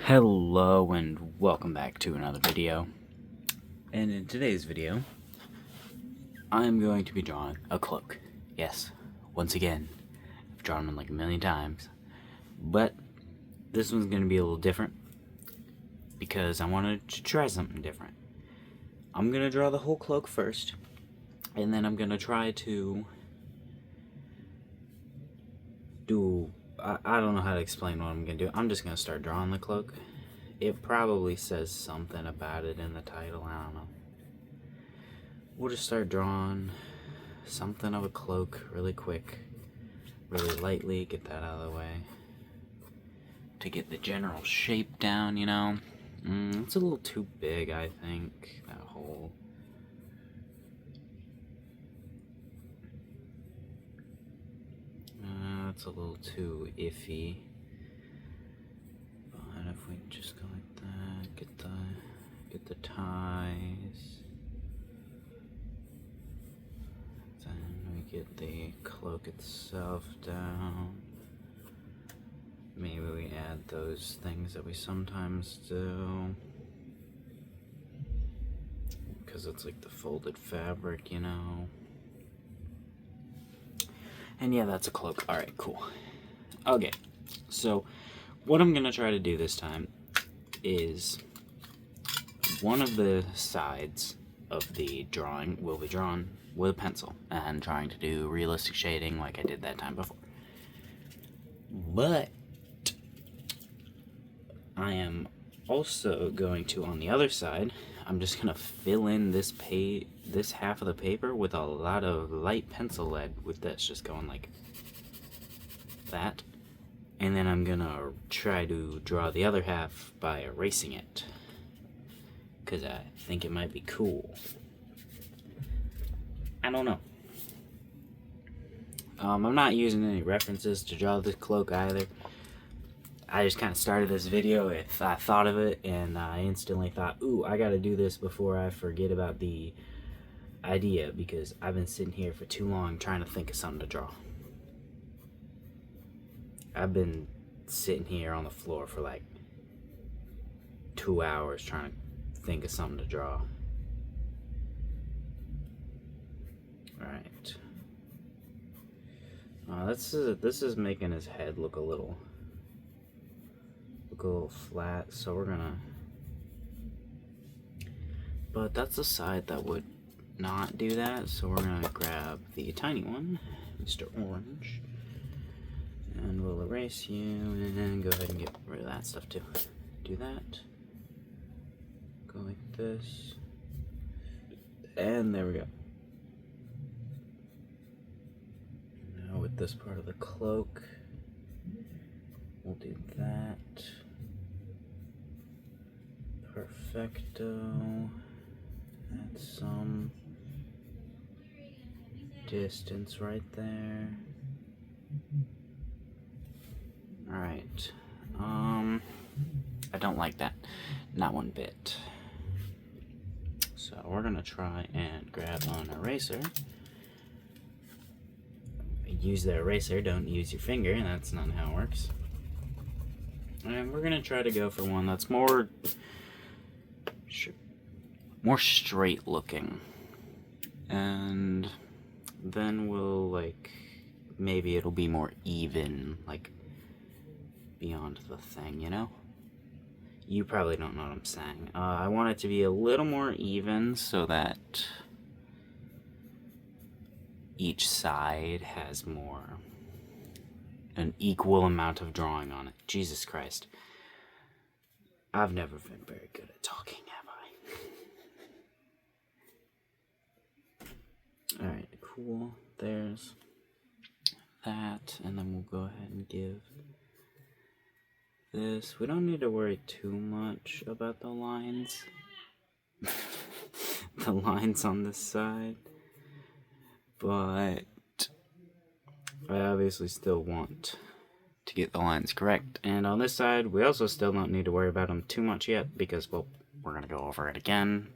Hello and welcome back to another video. And in today's video, I'm going to be drawing a cloak. Yes, once again, I've drawn them like a million times, but this one's going to be a little different because I wanted to try something different. I'm going to draw the whole cloak first, and then I'm going to try to do... I don't know how to explain what I'm going to do. I'm just going to start drawing the cloak. It probably says something about it in the title. I don't know. We'll just start drawing something of a cloak really quick. Really lightly. Get that out of the way. To get the general shape down, you know. It's a little too big, I think. That whole... it's a little too iffy. But if we just go like that, get the ties. Then we get the cloak itself down. Maybe we add those things that we sometimes do. Because it's like the folded fabric, you know. And yeah, that's a cloak. Alright, cool. Okay, so what I'm going to try to do this time is one of the sides of the drawing will be drawn with a pencil and trying to do realistic shading like I did that time before. But I am also going to, on the other side, I'm just going to fill in this half of the paper with a lot of light pencil lead with this, just going like that. And then I'm going to try to draw the other half by erasing it, because I think it might be cool. I don't know. I'm not using any references to draw this cloak either. I just kind of started this video if I thought of it, and I instantly thought, ooh, I gotta do this before I forget about the idea, because I've been sitting here for too long trying to think of something to draw. I've been sitting here on the floor for like 2 hours trying to think of something to draw. Alright. This is making his head look a little flat, so we're gonna... But that's the side that would not do that, so we're gonna grab the tiny one, Mr. Orange, and we'll erase you, and go ahead and get rid of that stuff too. Do that. Go like this. And there we go. Now with this part of the cloak, we'll do that. Perfecto. Add some distance right there. Alright. I don't like that. Not one bit. So we're gonna try and grab an eraser. Use the eraser, don't use your finger, that's not how it works. And we're gonna try to go for one that's more straight looking, and then we'll like, maybe it'll be more even, like beyond the thing, you know? You probably don't know what I'm saying. I want it to be a little more even so that each side has an equal amount of drawing on it. Jesus Christ. I've never been very good at talking, have I? Alright, cool. There's that, and then we'll go ahead and give this. We don't need to worry too much about the lines. The lines on this side. But I obviously still want to get the lines correct. And on this side, we also still don't need to worry about them too much yet, because, well, we're going to go over it again.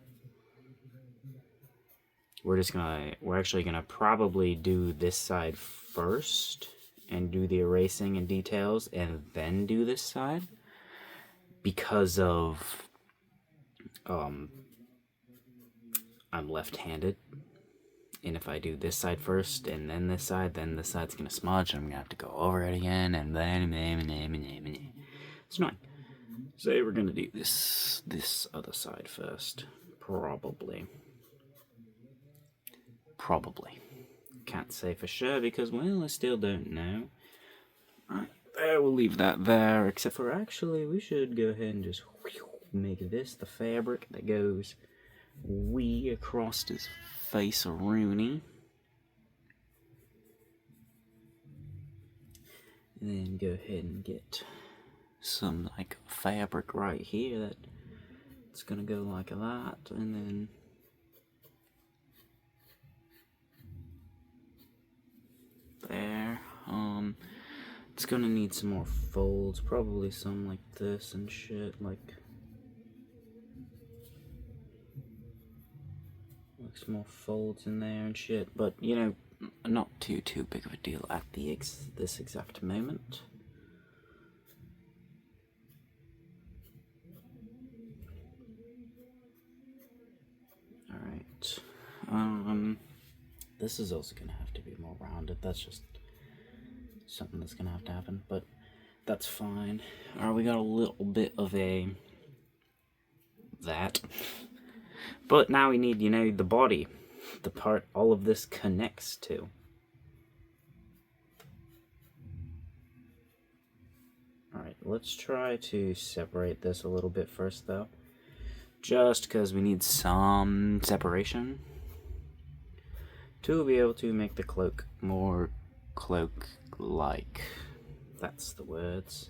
We're actually going to probably do this side first, and do the erasing and details, and then do this side. because of I'm left-handed, and if I do this side first and then this side's gonna smudge, and I'm gonna have to go over it again, and then it's annoying. So we're gonna do this other side first, probably. Can't say for sure because, well, I still don't know. Right, there, we'll leave that there, except for actually we should go ahead and just make this the fabric that goes across his face of Rooney. And then go ahead and get some like fabric right here that it's gonna go like that, and then there. It's gonna need some more folds, probably some like this and shit, like some more folds in there and shit, but you know, not too big of a deal at this exact moment. Alright. This is also gonna have to be more rounded. That's just something that's gonna have to happen, but that's fine. Alright, we got a little bit of that. But now we need, you know, the body. The part all of this connects to. Alright, let's try to separate this a little bit first, though. Just because we need some separation to be able to make the cloak more cloak-like. That's the words.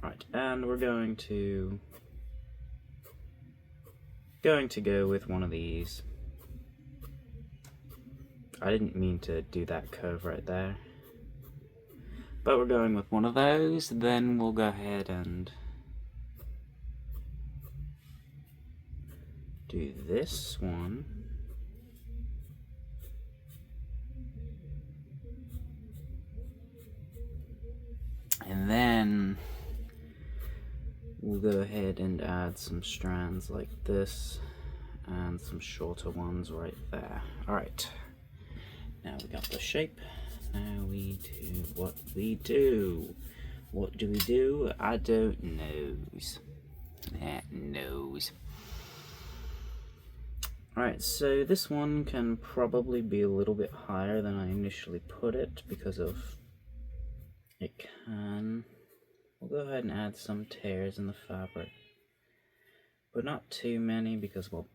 Right, and we're going to go with one of these. I didn't mean to do that curve right there. But we're going with one of those, then we'll go ahead and do this one. And then we'll go ahead and add some strands like this and some shorter ones right there. Alright, now we got the shape. Now we do what we do. What do we do? I don't know. That knows. Alright, so this one can probably be a little bit higher than I initially put it because of it can. We'll go ahead and add some tears in the fabric, but not too many because, well,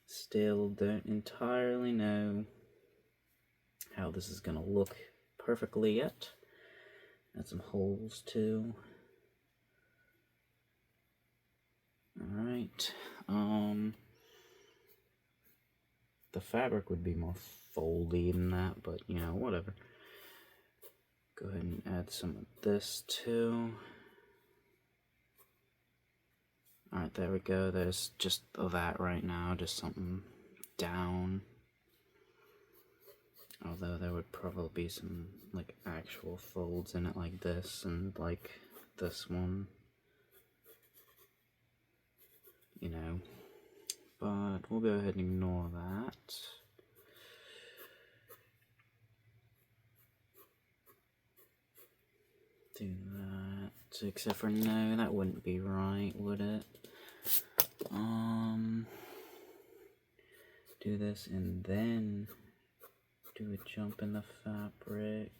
still don't entirely know how this is gonna look perfectly yet. Add some holes too. Alright, the fabric would be more foldy than that, but you know, whatever. Go ahead and add some of this too. Alright, there we go. There's just that right now, just something down. Although there would probably be some like actual folds in it like this and like this one. You know. But we'll go ahead and ignore that. Do that, except for no, that wouldn't be right, would it? Do this and then do a jump in the fabric.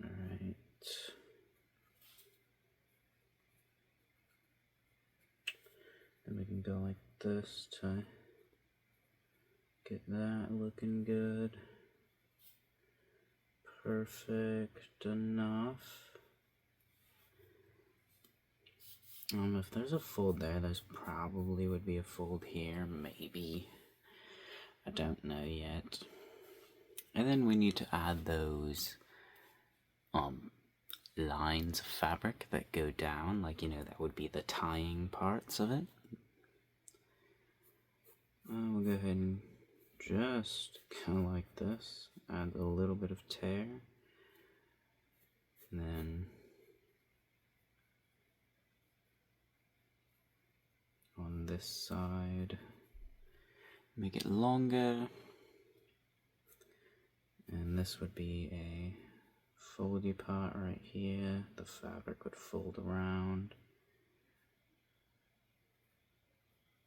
Alright. Then we can go like this to get that looking good. Perfect enough. If there's a fold there, there's probably would be a fold here, maybe. I don't know yet. And then we need to add those lines of fabric that go down, like, you know, that would be the tying parts of it. We'll go ahead and just go like this, add a little bit of tear, and then on this side, make it longer, and this would be a foldy part right here. The fabric would fold around.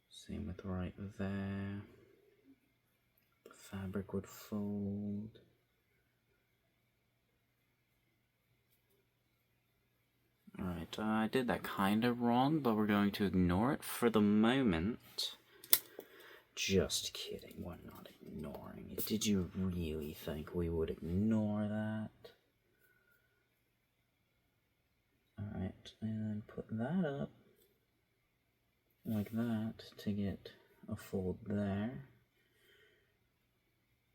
Same with right there. The fabric would fold. Alright, I did that kind of wrong, but we're going to ignore it for the moment. Just kidding, we're not ignoring it. Did you really think we would ignore that? Alright, and put that up like that to get a fold there.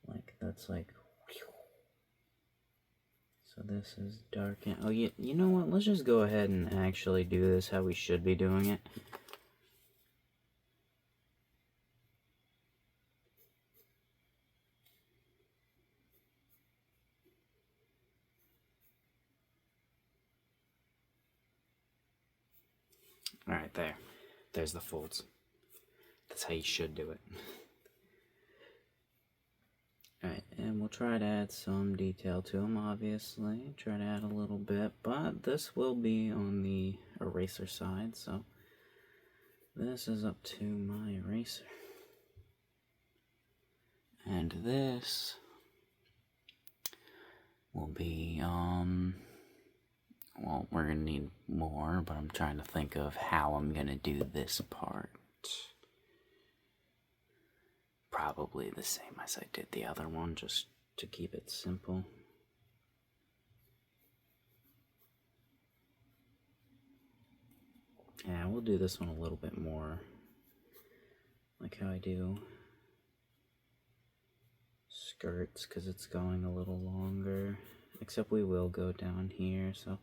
Like, that's like, so this is dark and, oh, you know what, let's just go ahead and actually do this how we should be doing it. Alright, there's the folds. That's how you should do it. Alright, and we'll try to add some detail to them, obviously. Try to add a little bit, but this will be on the eraser side, so this is up to my eraser. And this will be, well, we're gonna need more, but I'm trying to think of how I'm gonna do this part. Probably the same as I did the other one, just to keep it simple. Yeah, we'll do this one a little bit more like how I do skirts, because it's going a little longer, except we will go down here, so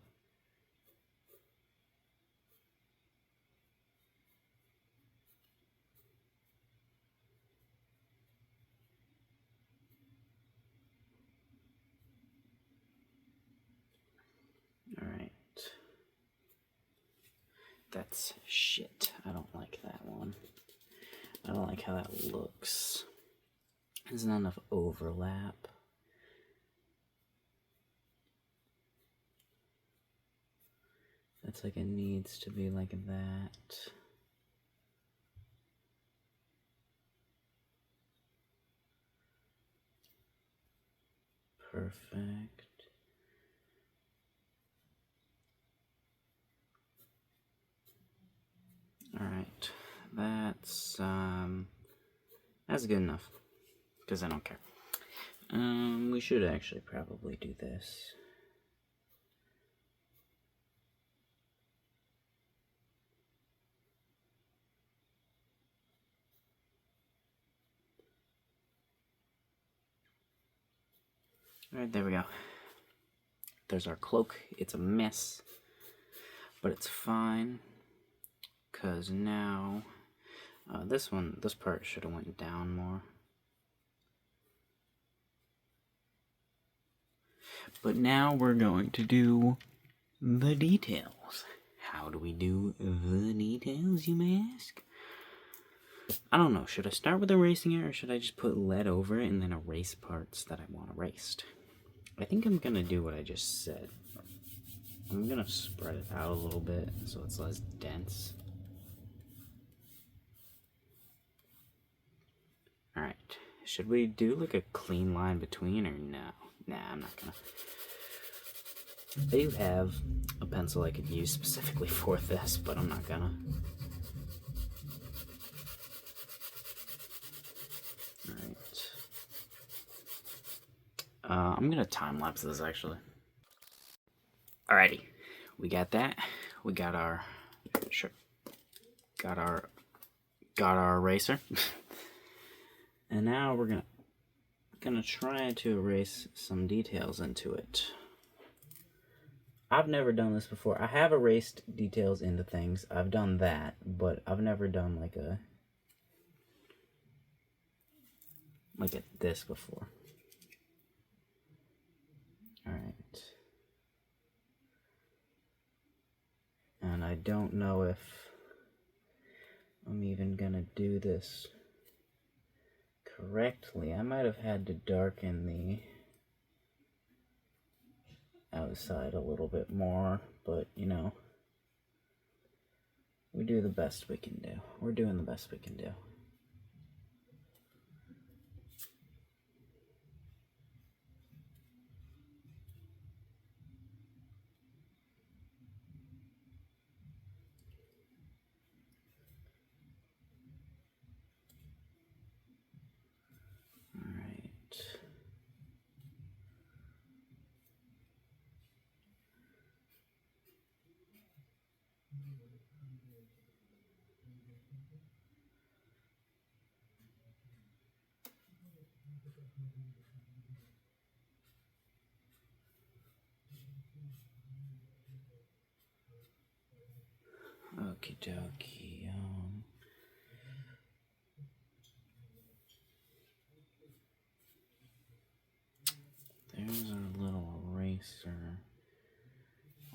alright. That's shit. I don't like that one. I don't like how that looks. There's not enough overlap. That's like it needs to be like that. Perfect. Alright, that's good enough, because I don't care. We should actually probably do this. Alright, there we go. There's our cloak. It's a mess, but it's fine, because now this part should have went down more. But now we're going to do the details. How do we do the details, you may ask? I don't know, should I start with erasing it, or should I just put lead over it and then erase parts that I want erased? I think I'm gonna do what I just said. I'm gonna spread it out a little bit so it's less dense. Alright, should we do like a clean line between, or no? Nah, I'm not gonna. I do have a pencil I could use specifically for this, but I'm not gonna. Alright. I'm gonna time lapse this actually. Alrighty, we got that. We got our eraser. And now we're gonna try to erase some details into it. I've never done this before. I have erased details into things. I've done that, but I've never done like a like at this before. Alright. And I don't know if I'm even gonna do this correctly. I might have had to darken the outside a little bit more, but you know, we do the best we can do. We're doing the best we can do. Alright. Okie dokie. There's our little eraser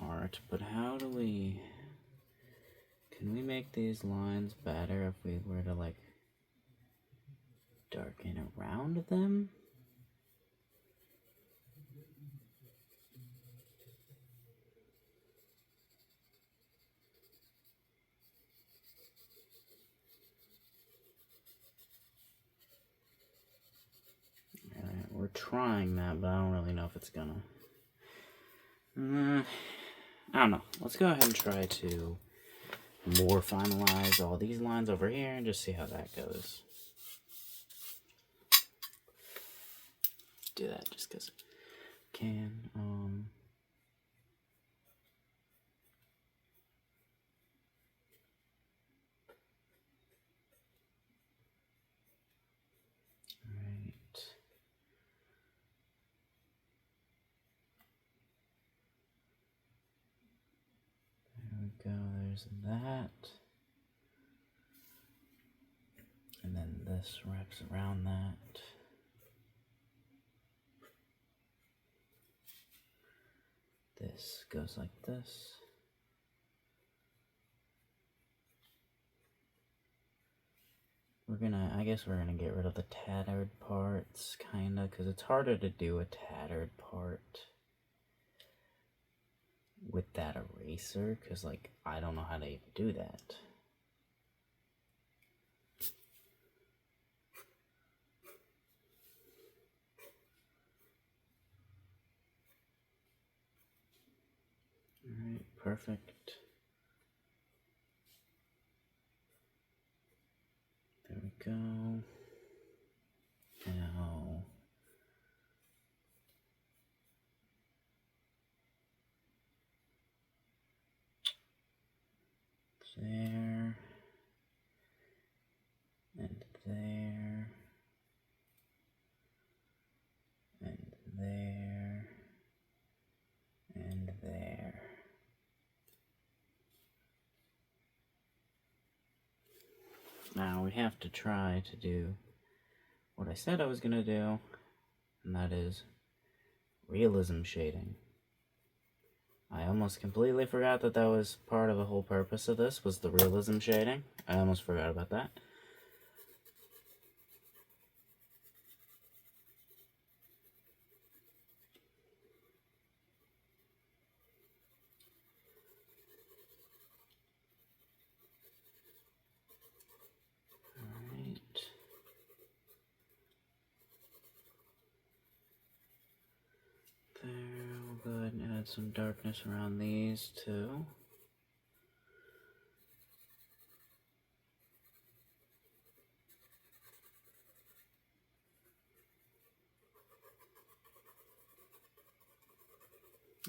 art, but how do we... Can we make these lines better if we were to, like, darken around them? Alright, we're trying that, but I don't really know if it's gonna... I don't know. Let's go ahead and try to more finalize all these lines over here and just see how that goes. Do that just because I can. Alright. There we go. There's that. And then this wraps around that. This goes like this. I guess we're gonna get rid of the tattered parts, kinda, because it's harder to do a tattered part with that eraser, because, like, I don't know how to even do that. Alright, perfect. There we go. Now, there, and there, and there, and there. Now we have to try to do what I said I was going to do, and that is realism shading. I almost completely forgot that that was part of the whole purpose of this, was the realism shading. I almost forgot about that. Alright. There, we'll go ahead and add some darkness around these too.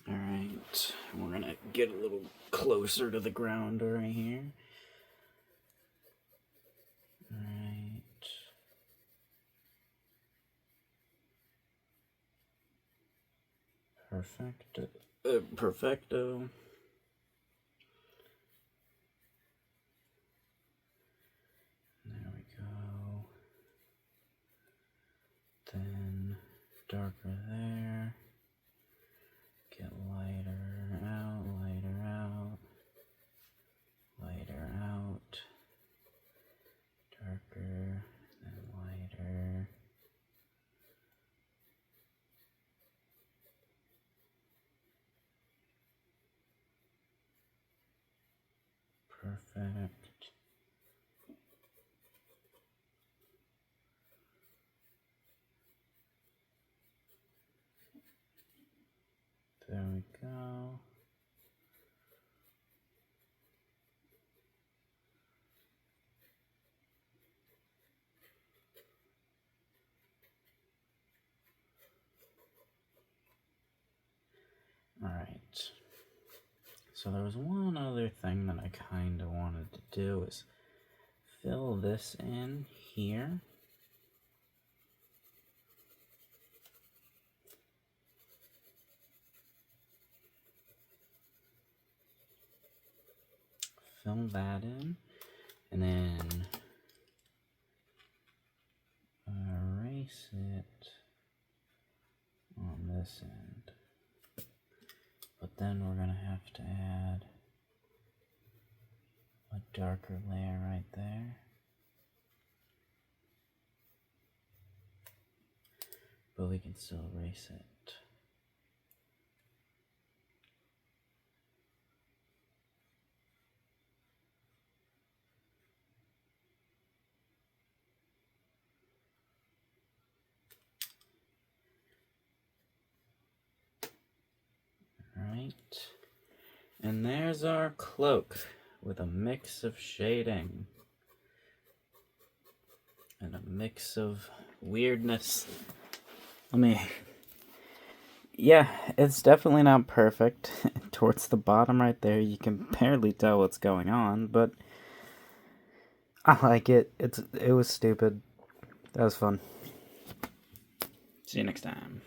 Alright, we're gonna get a little closer to the ground right here. Alright. Perfecto. Perfecto. There we go. darker there. Get lighter out, lighter out, lighter out, darker, and lighter. Perfect. There we go. Alright. So there was one other thing that I kind of wanted to do is fill this in here. Fill that in, and then erase it on this end. But then we're gonna have to add a darker layer right there. But we can still erase it. Right, and there's our cloak with a mix of shading and a mix of weirdness. Yeah, it's definitely not perfect. Towards the bottom right there, you can barely tell what's going on, but I like it. It was stupid. That was fun. See you next time.